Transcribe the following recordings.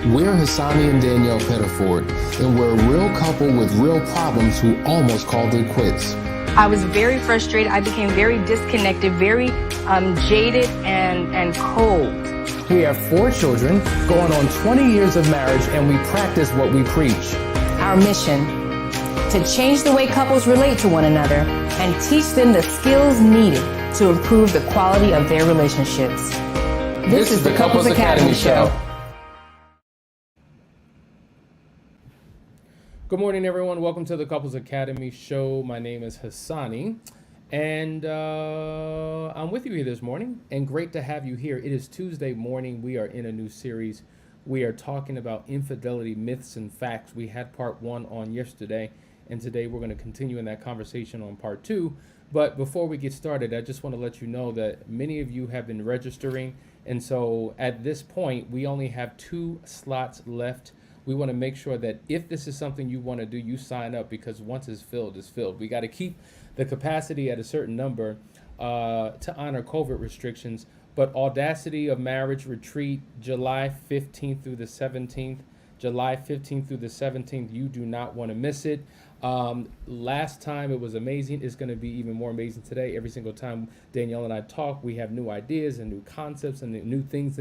We're Hassani and Danielle Pettiford, and we're a real couple with real problems who almost called it quits. I was very frustrated. I became very disconnected, very jaded and cold. We have 4 children, going on 20 years of marriage, and we practice what we preach. Our mission, to change the way couples relate to one another and teach them the skills needed to improve the quality of their relationships. This is the Couples Academy Show. Good morning, everyone. Welcome to the Couples Academy Show. My name is Hassani, and I'm with you here this morning, and great to have you here. It is Tuesday morning. We are in a new series. We are talking about infidelity myths and facts. We had part 1 on yesterday, and today we're going to continue in that conversation on part 2. But before we get started, I just want to let you know that many of you have been registering, and so at this point, we only have 2 slots left. We want to make sure that if this is something you want to do, you sign up, because once it's filled, it's filled. We got to keep the capacity at a certain number to honor COVID restrictions. But Audacity of Marriage Retreat, July 15th through the 17th. July 15th through the 17th. You do not want to miss it. Last time it was amazing. It's going to be even more amazing today. Every single time Danielle and I talk, we have new ideas and new concepts and new things,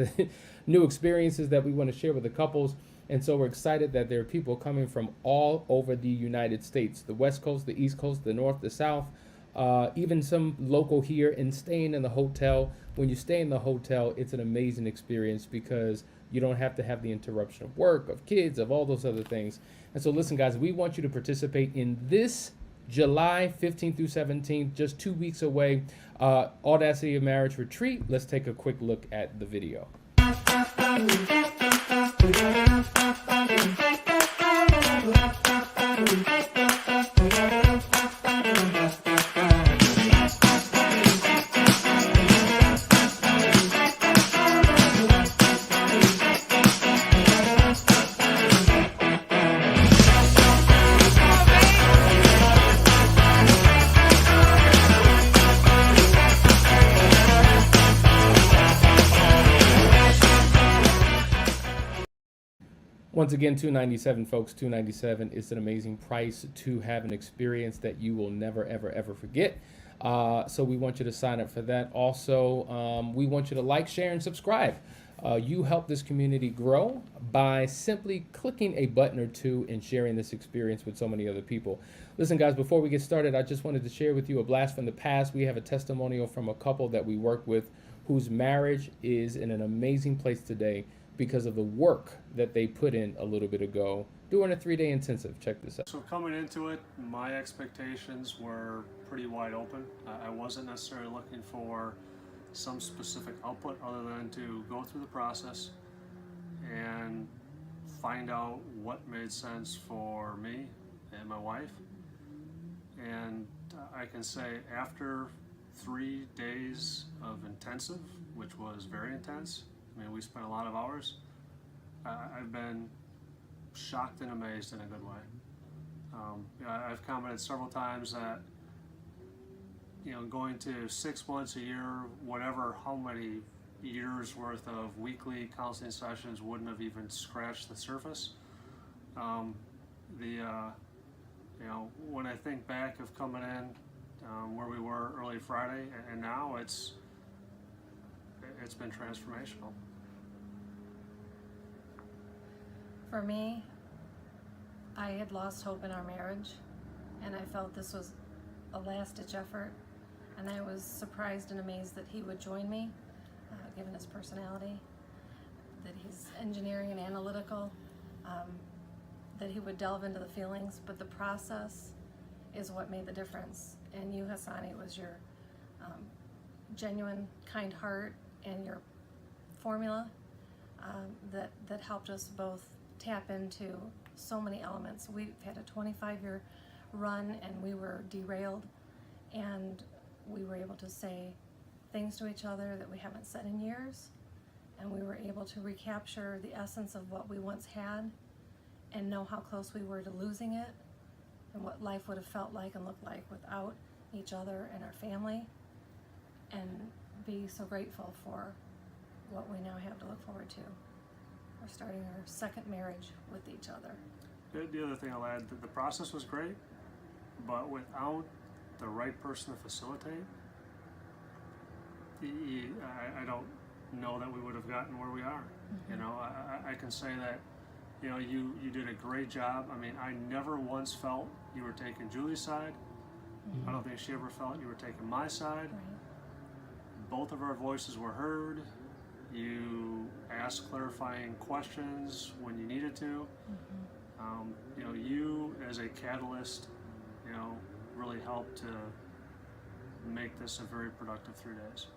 new experiences that we want to share with the couples. And so we're excited that there are people coming from all over the United States, the West Coast, the East Coast, the North, the South, even some local here, and staying in the hotel. When you stay in the hotel, it's an amazing experience because you don't have to have the interruption of work, of kids, of all those other things. And so listen, guys, we want you to participate in this July 15th through 17th, just 2 weeks away, Audacity of Marriage Retreat. Let's take a quick look at the video. Once again, $297, folks, $297 is an amazing price to have an experience that you will never, ever, ever forget. So we want you to sign up for that. Also, we want you to like, share, and subscribe. You help this community grow by simply clicking a button or 2 and sharing this experience with so many other people. Listen, guys, before we get started, I just wanted to share with you a blast from the past. We have a testimonial from a couple that we work with whose marriage is in an amazing place today because of the work that they put in a little bit ago during a 3-day intensive. Check this out. So coming into it, my expectations were pretty wide open. I wasn't necessarily looking for some specific output other than to go through the process and find out what made sense for me and my wife. And I can say after 3 days of intensive, which was very intense, I mean, we spent a lot of hours. I've been shocked and amazed in a good way. I've commented several times that, going to 6 months, a year, whatever, how many years worth of weekly counseling sessions wouldn't have even scratched the surface. When I think back of coming in where we were early Friday, and now it's been transformational. For me, I had lost hope in our marriage, and I felt this was a last-ditch effort, and I was surprised and amazed that he would join me, given his personality, that he's engineering and analytical, that he would delve into the feelings, but the process is what made the difference. And you, Hassani, was your genuine, kind heart and your formula that helped us both tap into so many elements. We've had a 25-year run, and we were derailed, and we were able to say things to each other that we haven't said in years, and we were able to recapture the essence of what we once had and know how close we were to losing it and what life would have felt like and looked like without each other and our family, and be so grateful for what we now have to look forward to. We're starting our second marriage with each other. The other thing I'll add, the process was great, but without the right person to facilitate, I don't know that we would have gotten where we are. You know, I can say that, you know, you did a great job. I mean, I never once felt you were taking Julie's side. I don't think she ever felt you were taking my side. Both of our voices were heard. You asked clarifying questions when you needed to. You know, you as a catalyst, you know, really helped to make this a very productive 3 days.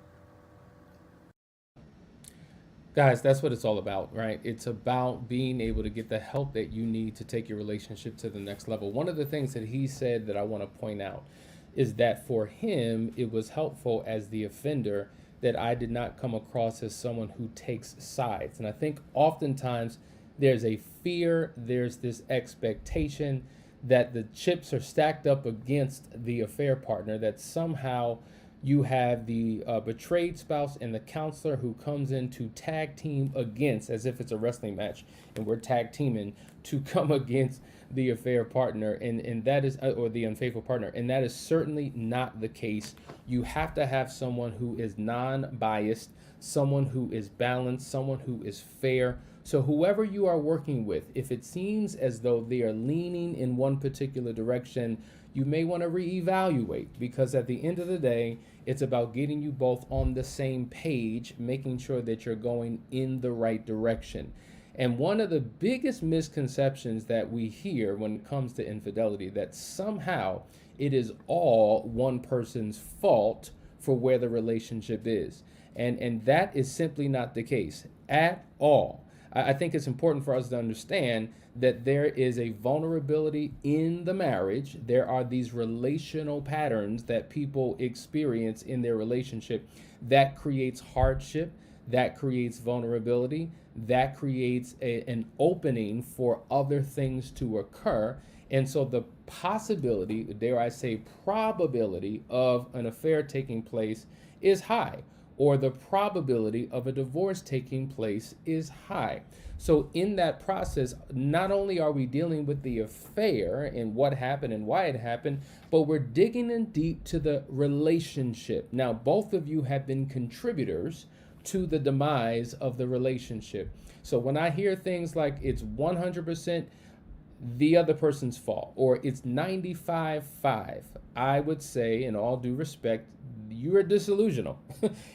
Guys, that's what it's all about, right? It's about being able to get the help that you need to take your relationship to the next level. One of the things that he said that I want to point out is that for him, it was helpful as the offender that I did not come across as someone who takes sides. And I think oftentimes there's a fear, there's this expectation that the chips are stacked up against the affair partner, that somehow you have the betrayed spouse and the counselor who comes in to tag team against, as if it's a wrestling match, and we're tag teaming to come against the affair partner, and that is, or the unfaithful partner, and that is certainly not the case. You have to have someone who is non-biased, someone who is balanced, someone who is fair. So whoever you are working with, if it seems as though they are leaning in one particular direction, you may want to reevaluate, because at the end of the day, it's about getting you both on the same page, making sure that you're going in the right direction. And one of the biggest misconceptions that we hear when it comes to infidelity, that somehow it is all one person's fault for where the relationship is. And that is simply not the case at all. I think it's important for us to understand that there is a vulnerability in the marriage. There are these relational patterns that people experience in their relationship that creates hardship, that creates vulnerability, that creates an opening for other things to occur. And so the possibility, dare I say probability, of an affair taking place is high, or the probability of a divorce taking place is high. So in that process, not only are we dealing with the affair and what happened and why it happened, but we're digging in deep to the relationship. Now, both of you have been contributors to the demise of the relationship. So when I hear things like it's 100% the other person's fault, or it's 95-5, I would say, in all due respect, you're disillusional.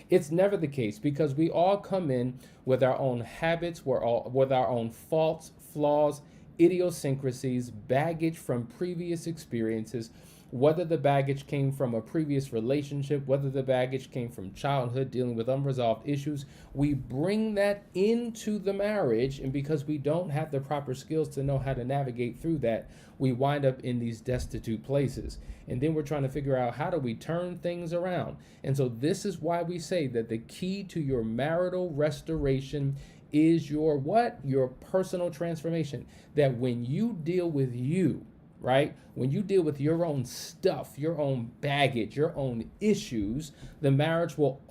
It's never the case, because we all come in with our own habits, with our own faults, flaws, idiosyncrasies, baggage from previous experiences, whether the baggage came from a previous relationship, whether the baggage came from childhood, dealing with unresolved issues. We bring that into the marriage, and because we don't have the proper skills to know how to navigate through that, we wind up in these destitute places. And then we're trying to figure out, how do we turn things around? And so this is why we say that the key to your marital restoration is your what? Your personal transformation. That when you deal with you, right? When you deal with your own stuff, your own baggage, your own issues, the marriage will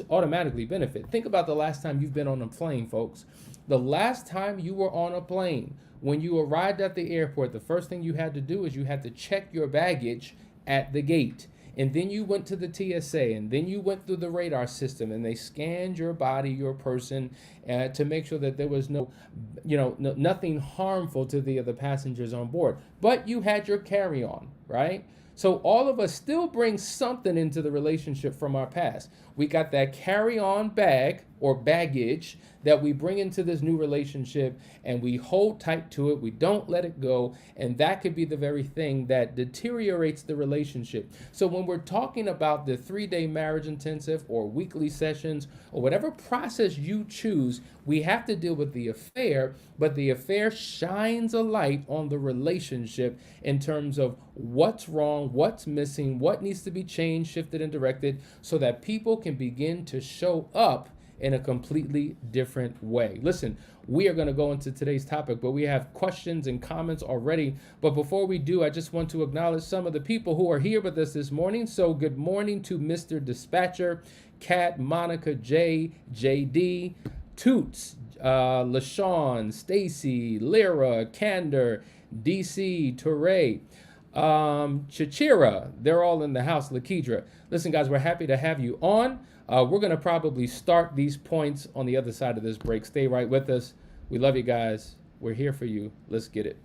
automatically benefit. Think about the last time you've been on a plane, folks. The last time you were on a plane, when you arrived at the airport, the first thing you had to do is you had to check your baggage at the gate. And then you went to the TSA, and then you went through the radar system, and they scanned your body, your person, to make sure that there was nothing harmful to the other passengers on board. But you had your carry-on, right? So all of us still bring something into the relationship from our past. We got that carry-on bag or baggage that we bring into this new relationship, and we hold tight to it. We don't let it go. And that could be the very thing that deteriorates the relationship. So when we're talking about the 3-day marriage intensive or weekly sessions or whatever process you choose, we have to deal with the affair, but the affair shines a light on the relationship in terms of what's wrong, what's missing, what needs to be changed, shifted, and directed, so that people can begin to show up in a completely different way. Listen, we are going to go into today's topic, but we have questions and comments already. But before we do, I just want to acknowledge some of the people who are here with us this morning. So good morning to Mr. Dispatcher, Kat, Monica, J, JD, Toots, LaShawn, Stacy, Lyra, Candor, DC, Touré, Chichira. They're all in the house. Lakedra. Listen, guys, we're happy to have you on. We're going to probably start these points on the other side of this break. Stay right with us. We love you guys. We're here for you. Let's get it.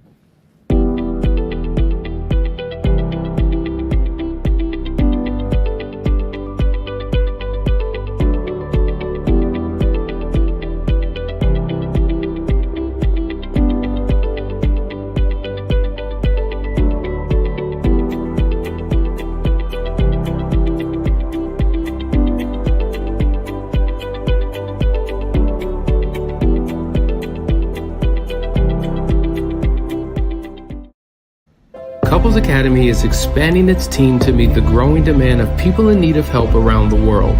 Couples Academy is expanding its team to meet the growing demand of people in need of help around the world.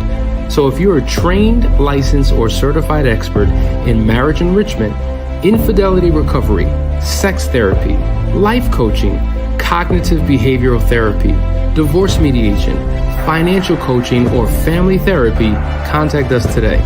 So if you're a trained, licensed, or certified expert in marriage enrichment, infidelity recovery, sex therapy, life coaching, cognitive behavioral therapy, divorce mediation, financial coaching, or family therapy, contact us today.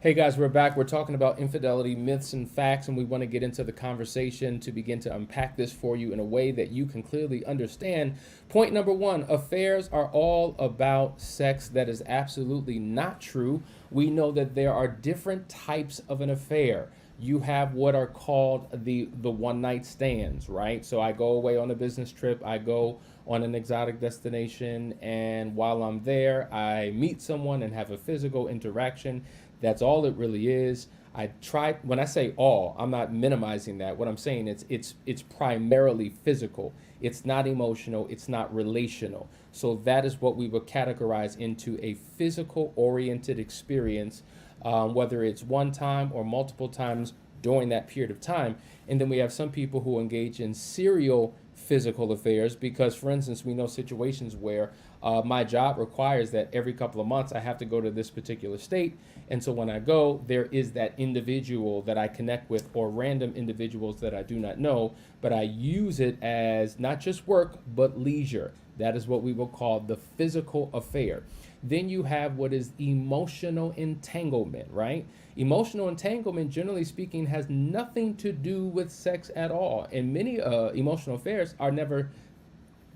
Hey guys, we're back. We're talking about infidelity myths and facts, and we want to get into the conversation to begin to unpack this for you in a way that you can clearly understand. Point number one, affairs are all about sex. That is absolutely not true. We know that there are different types of an affair. You have what are called the one-night stands, right? So I go away on a business trip, I go on an exotic destination, and while I'm there, I meet someone and have a physical interaction. That's all it really is. When I say all, I'm not minimizing that. What I'm saying is it's primarily physical. It's not emotional. It's not relational. So that is what we would categorize into a physical oriented experience, whether it's one time or multiple times during that period of time. And then we have some people who engage in serial physical affairs because, for instance, we know situations where my job requires that every couple of months I have to go to this particular state. And so when I go, there is that individual that I connect with or random individuals that I do not know, but I use it as not just work, but leisure. That is what we will call the physical affair. Then you have what is emotional entanglement, right? Emotional entanglement, generally speaking, has nothing to do with sex at all. And many emotional affairs are never,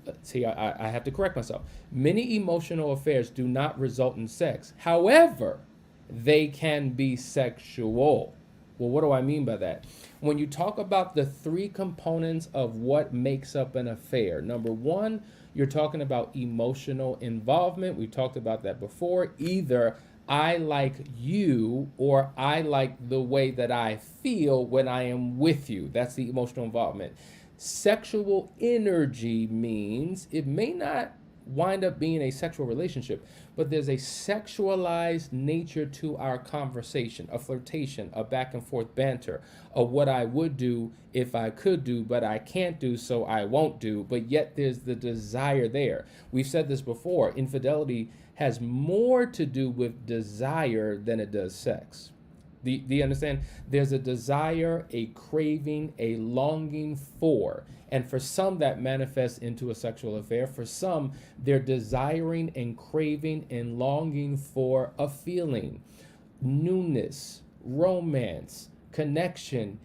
I have to correct myself. Many emotional affairs do not result in sex. However, they can be sexual. Well, what do I mean by that? When you talk about the three components of what makes up an affair, number one, you're talking about emotional involvement. We talked about that before. Either I like you or I like the way that I feel when I am with you. That's the emotional involvement. Sexual energy means it may not wind up being a sexual relationship, but there's a sexualized nature to our conversation, a flirtation, a back and forth banter, of what I would do if I could do, but I can't do, so I won't do, but yet there's the desire there. We've said this before, infidelity has more to do with desire than it does sex. Do you understand? There's a desire, a craving, a longing for. And for some, that manifests into a sexual affair. For some, they're desiring and craving and longing for a feeling, newness, romance, connection,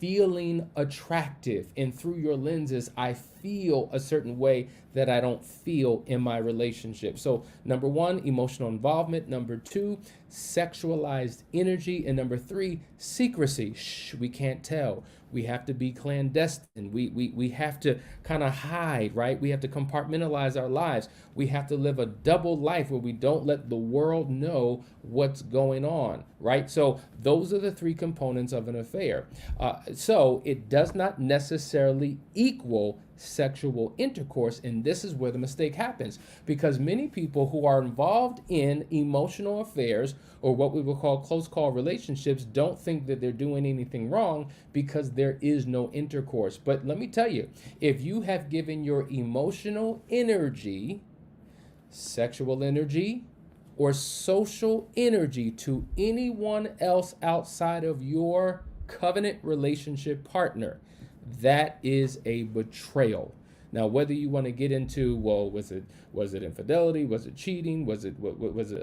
feeling attractive. And through your lenses, I feel a certain way that I don't feel in my relationship. So number one, emotional involvement. Number two, sexualized energy. And number three, secrecy. Shh, we can't tell. We have to be clandestine. We have to kind of hide, right? We have to compartmentalize our lives. We have to live a double life where we don't let the world know what's going on, right? So those are the three components of an affair. So it does not necessarily equal sexual intercourse. And this is where the mistake happens, because many people who are involved in emotional affairs, or what we would call close call relationships, don't think that they're doing anything wrong because there is no intercourse. But let me tell you, if you have given your emotional energy, sexual energy, or social energy to anyone else outside of your covenant relationship partner, that is a betrayal. Now, whether you want to get into, well, was it infidelity? Was it cheating? Was it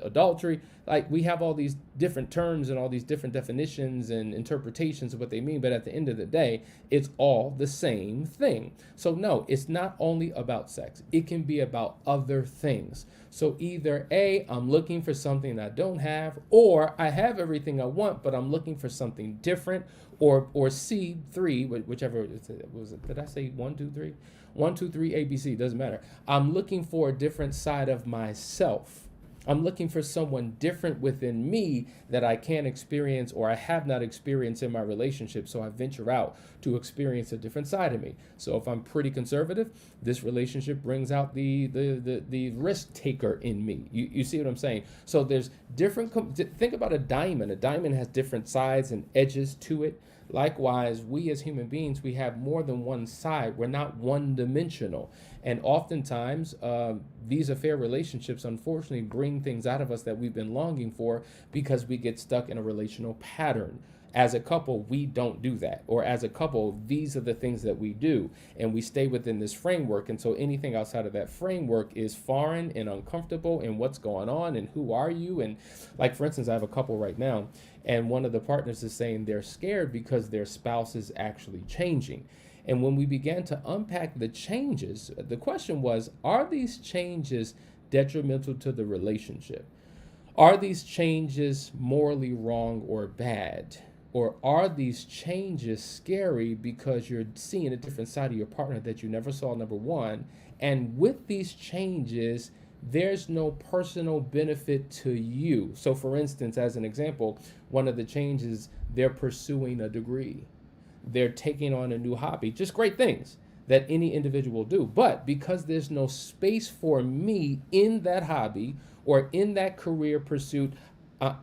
adultery? Like, we have all these different terms and all these different definitions and interpretations of what they mean. But at the end of the day, it's all the same thing. So no, it's not only about sex. It can be about other things. So either A, I'm looking for something I don't have, or I have everything I want, but I'm looking for something different, or C, 3, whichever was it. Did I say 1, 2, 3? 1, 2, 3, ABC, doesn't matter. I'm looking for a different side of myself. I'm looking for someone different within me that I can't experience, or I have not experienced in my relationship. So I venture out to experience a different side of me. So if I'm pretty conservative, this relationship brings out the risk taker in me. You see what I'm saying? So there's different, think about a diamond. A diamond has different sides and edges to it. Likewise, we as human beings, we have more than one side. We're not one-dimensional. And oftentimes, these affair relationships, unfortunately, bring things out of us that we've been longing for, because we get stuck in a relational pattern. As a couple, we don't do that. Or as a couple, these are the things that we do. And we stay within this framework. And so anything outside of that framework is foreign and uncomfortable. And what's going on and who are you? And like, for instance, I have a couple right now, and one of the partners is saying they're scared because their spouse is actually changing. And when we began to unpack the changes, the question was, are these changes detrimental to the relationship? Are these changes morally wrong or bad? Or are these changes scary because you're seeing a different side of your partner that you never saw, number one? And with these changes, there's no personal benefit to you. So for instance, as an example, one of the changes, they're pursuing a degree. They're taking on a new hobby, just great things that any individual do. But because there's no space for me in that hobby or in that career pursuit,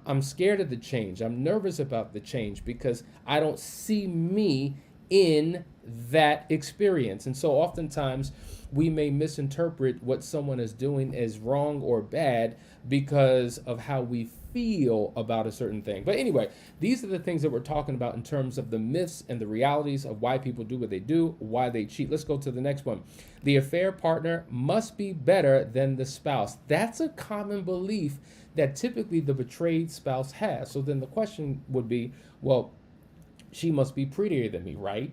I'm scared of the change. I'm nervous about the change because I don't see me in that experience. And so oftentimes we may misinterpret what someone is doing as wrong or bad because of how we feel about a certain thing. But anyway, these are the things that we're talking about in terms of the myths and the realities of why people do what they do, why they cheat. Let's go to the next one. The affair partner must be better than the spouse. That's a common belief that typically the betrayed spouse has. So then the question would be, well, she must be prettier than me, right?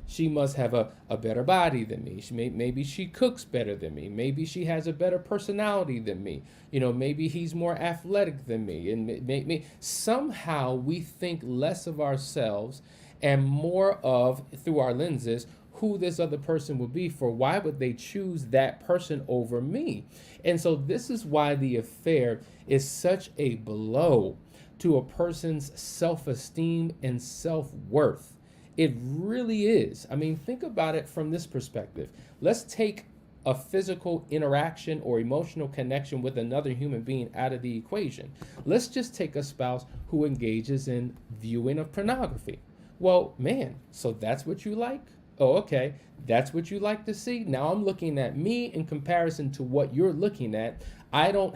She must have a better body than me. Maybe she cooks better than me. Maybe she has a better personality than me. You know, maybe he's more athletic than me. And somehow we think less of ourselves and more of, through our lenses, who this other person would be. For why would they choose that person over me? And so this is why the affair is such a blow to a person's self-esteem and self-worth. It really is. I mean, think about it from this perspective. Let's take a physical interaction or emotional connection with another human being out of the equation. Let's just take a spouse who engages in viewing of pornography. Well, man, so that's what you like? Oh, okay. That's what you like to see? Now I'm looking at me in comparison to what you're looking at. I don't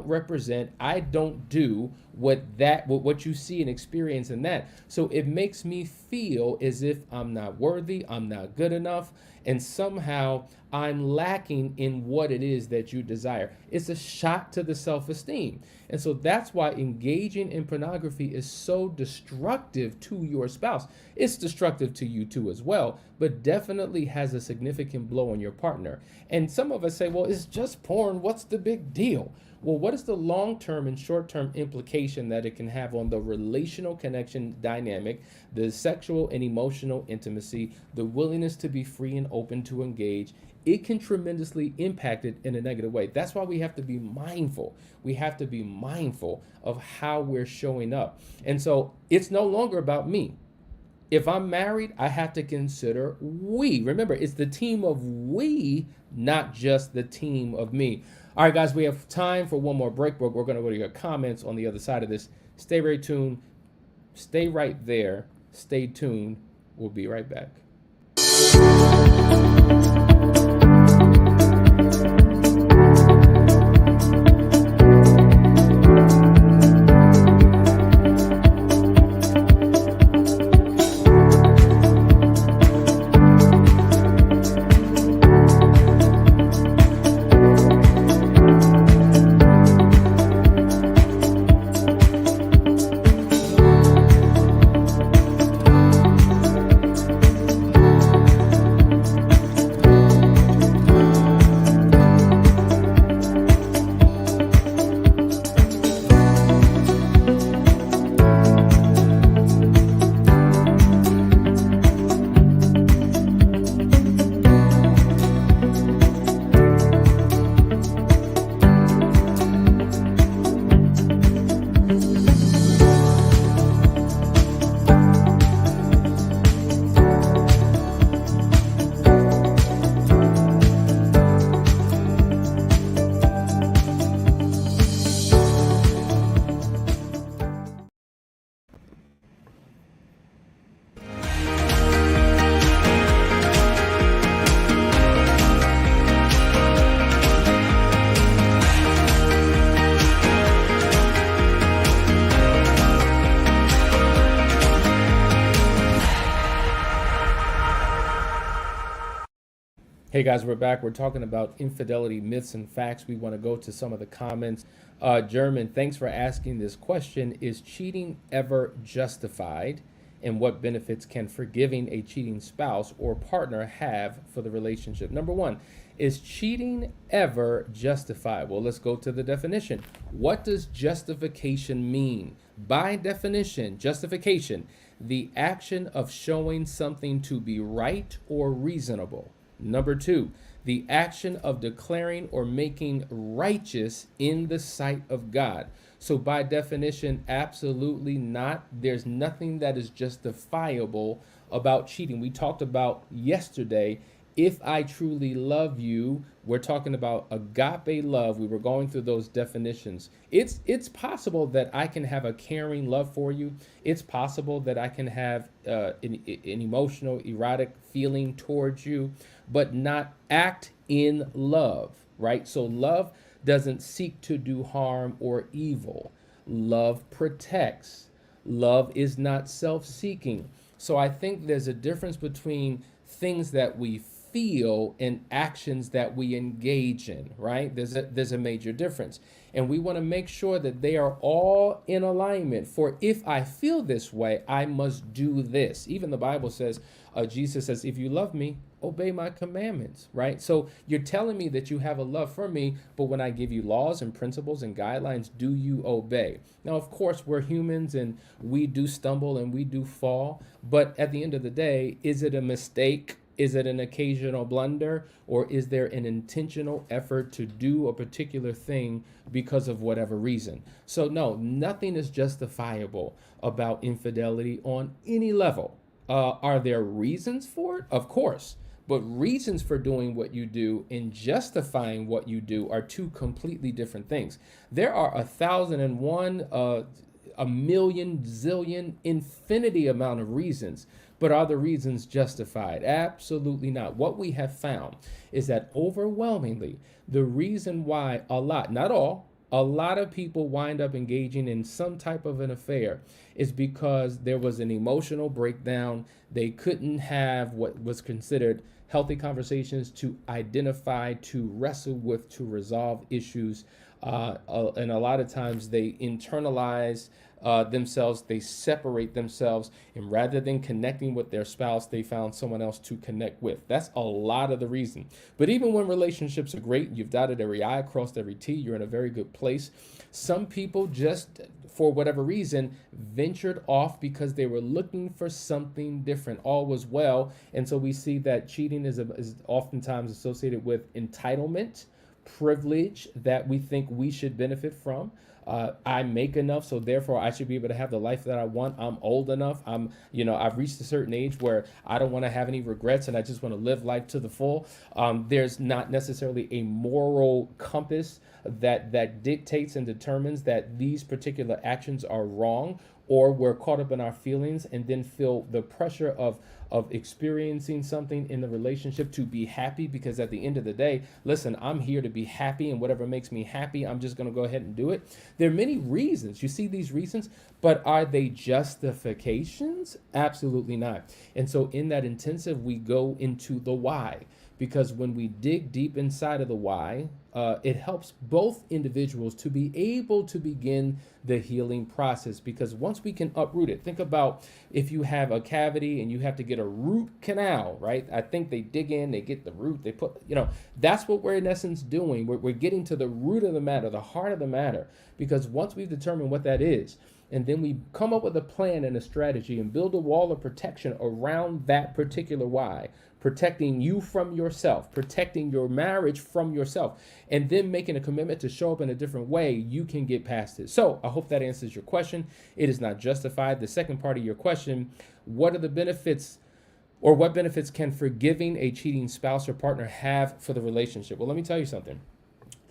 represent, I don't do what you see and experience in that. So it makes me feel as if I'm not worthy, I'm not good enough, and somehow I'm lacking in what it is that you desire. It's a shot to the self-esteem. And so that's why engaging in pornography is so destructive to your spouse. It's destructive to you too as well, but definitely has a significant blow on your partner. And some of us say, well, it's just porn. What's the big deal? Well, what is the long-term and short-term implication that it can have on the relational connection dynamic, the sexual and emotional intimacy, the willingness to be free and open to engage? It can tremendously impact it in a negative way. That's why we have to be mindful. We have to be mindful of how we're showing up. And so it's no longer about me. If I'm married, I have to consider we. Remember, it's the team of we, not just the team of me. All right, guys, we have time for one more break. We're going to go to your comments on the other side of this. Stay very tuned. Stay right there. Stay tuned. We'll be right back. Hey guys, we're back. We're talking about infidelity myths and facts. We want to go to some of the comments. German, thanks for asking this question. Is cheating ever justified? And what benefits can forgiving a cheating spouse or partner have for the relationship? Number one, is cheating ever justified? Well, let's go to the definition. What does justification mean? By definition, justification, the action of showing something to be right or reasonable. Number two, the action of declaring or making righteous in the sight of God. So by definition, absolutely not. There's nothing that is justifiable about cheating. We talked about yesterday, if I truly love you, we're talking about agape love. We were going through those definitions. It's possible that I can have a caring love for you. It's possible that I can have an emotional, erotic feeling towards you, but not act in love, right? So love doesn't seek to do harm or evil. Love protects. Love is not self-seeking. So I think there's a difference between things that we feel and actions that we engage in, right? There's a major difference. And we want to make sure that they are all in alignment. For if I feel this way, I must do this. Even the Bible says, Jesus says, if you love me, obey my commandments, right? So you're telling me that you have a love for me, but when I give you laws and principles and guidelines, do you obey? Now, of course, we're humans and we do stumble and we do fall, but at the end of the day, is it a mistake? Is it an occasional blunder, or is there an intentional effort to do a particular thing because of whatever reason? So no, nothing is justifiable about infidelity on any level. Are there reasons for it? Of course. But reasons for doing what you do and justifying what you do are two completely different things. There are 1,001, a million, zillion, infinity amount of reasons. But are the reasons justified? Absolutely not. What we have found is that overwhelmingly, the reason why a lot, not all, a lot of people wind up engaging in some type of an affair is because there was an emotional breakdown. They couldn't have what was considered healthy conversations to identify, to wrestle with, to resolve issues. And a lot of times they internalize themselves, they separate themselves, and rather than connecting with their spouse, they found someone else to connect with. That's a lot of the reason. But even when relationships are great, you've dotted every I, crossed every T, you're in a very good place. Some people just, for whatever reason, ventured off because they were looking for something different. All was well. And so we see that cheating is oftentimes associated with entitlement, privilege that we think we should benefit from. I make enough, so therefore I should be able to have the life that I want. I'm old enough. I've reached a certain age where I don't want to have any regrets and I just want to live life to the full. There's not necessarily a moral compass that dictates and determines that these particular actions are wrong, or we're caught up in our feelings and then feel the pressure of experiencing something in the relationship to be happy, because at the end of the day, listen, I'm here to be happy, and whatever makes me happy, I'm just going to go ahead and do it. There are many reasons. You see these reasons, but are they justifications? Absolutely not. And so in that intensive, we go into the why, because when we dig deep inside of the why, it helps both individuals to be able to begin the healing process. Because once we can uproot it, think about if you have a cavity and you have to get a root canal, right? I think they dig in, they get the root, they put, that's what we're in essence doing. We're getting to the root of the matter, the heart of the matter, because once we've determined what that is, and then we come up with a plan and a strategy and build a wall of protection around that particular why, protecting you from yourself, protecting your marriage from yourself, and then making a commitment to show up in a different way, you can get past it. So I hope that answers your question. It is not justified. The second part of your question, what are the benefits, or what benefits can forgiving a cheating spouse or partner have for the relationship? Well, let me tell you something.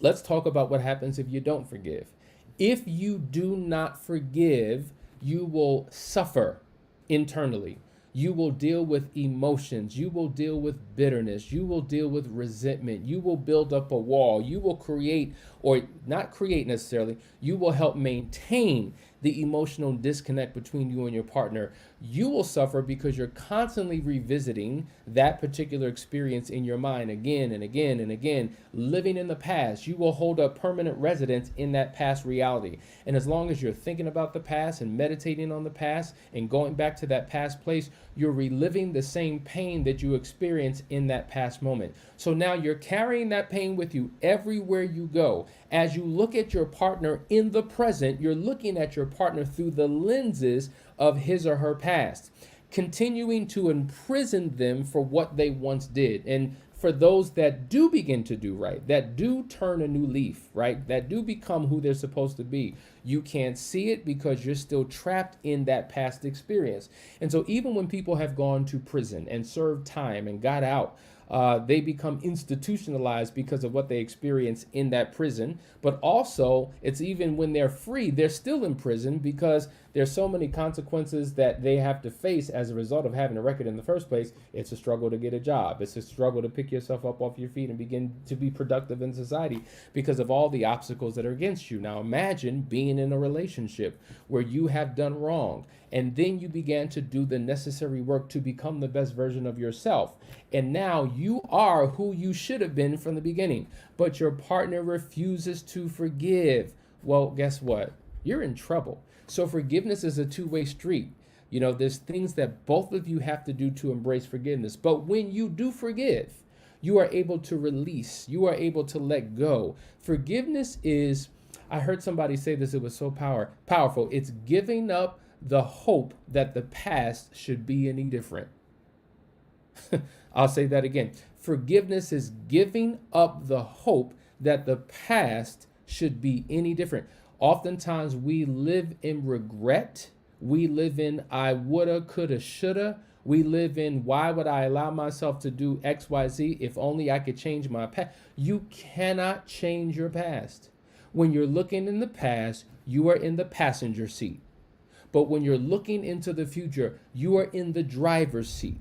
Let's talk about what happens if you don't forgive. If you do not forgive, you will suffer internally. You will deal with emotions. You will deal with bitterness. You will deal with resentment. You will build up a wall. You will create, or not create necessarily, you will help maintain the emotional disconnect between you and your partner. You will suffer because you're constantly revisiting that particular experience in your mind again and again and again, living in the past. You will hold up permanent residence in that past reality. And as long as you're thinking about the past and meditating on the past and going back to that past place, you're reliving the same pain that you experienced in that past moment. So now you're carrying that pain with you everywhere you go. As you look at your partner in the present, you're looking at your partner through the lenses of his or her past, continuing to imprison them for what they once did. And for those that do begin to do right, that do turn a new leaf, right, that do become who they're supposed to be, you can't see it because you're still trapped in that past experience. And so even when people have gone to prison and served time and got out, they become institutionalized because of what they experience in that prison. But also, it's even when they're free, they're still in prison because there's so many consequences that they have to face as a result of having a record in the first place. It's a struggle to get a job. It's a struggle to pick yourself up off your feet and begin to be productive in society because of all the obstacles that are against you. Now imagine being in a relationship where you have done wrong, and then you began to do the necessary work to become the best version of yourself. And now you are who you should have been from the beginning, but your partner refuses to forgive. Well, guess what? You're in trouble. So forgiveness is a two-way street. There's things that both of you have to do to embrace forgiveness. But when you do forgive, you are able to release. You are able to let go. Forgiveness is, I heard somebody say this, it was so powerful. It's giving up the hope that the past should be any different. I'll say that again. Forgiveness is giving up the hope that the past should be any different. Oftentimes we live in regret. We live in I woulda, coulda, shoulda. We live in why would I allow myself to do X, Y, Z if only I could change my past. You cannot change your past. When you're looking in the past, you are in the passenger seat. But when you're looking into the future, you are in the driver's seat.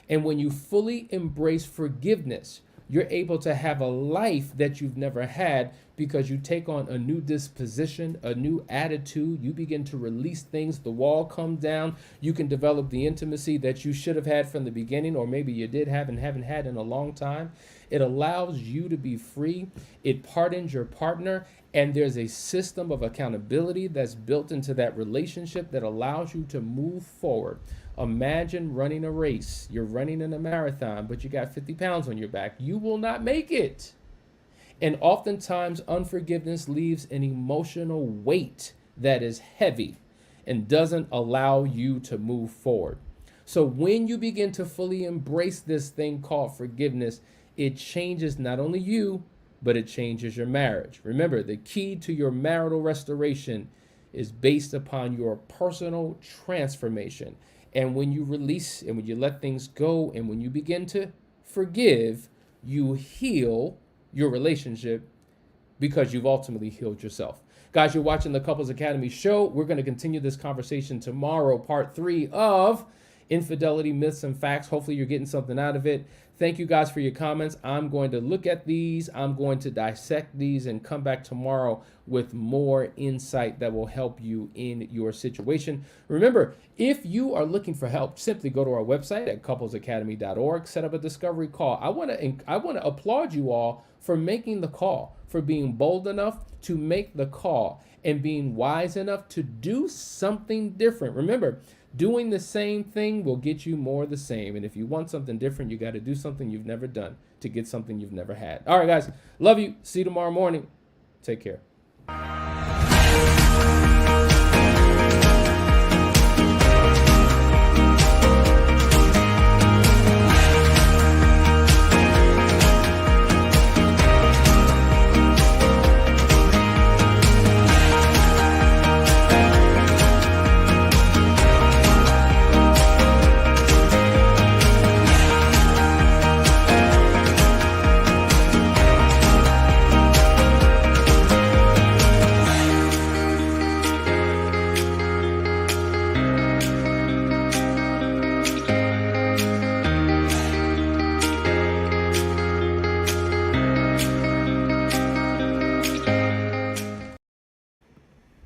And when you fully embrace forgiveness, you're able to have a life that you've never had because you take on a new disposition, a new attitude. You begin to release things. The wall comes down. You can develop the intimacy that you should have had from the beginning, or maybe you did have and haven't had in a long time. It allows you to be free. It pardons your partner. And there's a system of accountability that's built into that relationship that allows you to move forward. Imagine running a race. You're running in a marathon, but you got 50 pounds on your back. You will not make it. And oftentimes, unforgiveness leaves an emotional weight that is heavy and doesn't allow you to move forward. So when you begin to fully embrace this thing called forgiveness, it changes not only you, but it changes your marriage. Remember, the key to your marital restoration is based upon your personal transformation. And when you release and when you let things go and when you begin to forgive, you heal your relationship because you've ultimately healed yourself. Guys, you're watching the Couples Academy show. We're going to continue this conversation tomorrow, part 3 of Infidelity Myths and Facts. Hopefully you're getting something out of it. Thank you guys for your comments. I'm going to look at these. I'm going to dissect these and come back tomorrow with more insight that will help you in your situation. Remember, if you are looking for help, simply go to our website at couplesacademy.org, set up a discovery call. I want to applaud you all for making the call, for being bold enough to make the call and being wise enough to do something different. Remember, doing the same thing will get you more of the same. And if you want something different, you got to do something you've never done to get something you've never had. All right, guys. Love you. See you tomorrow morning. Take care.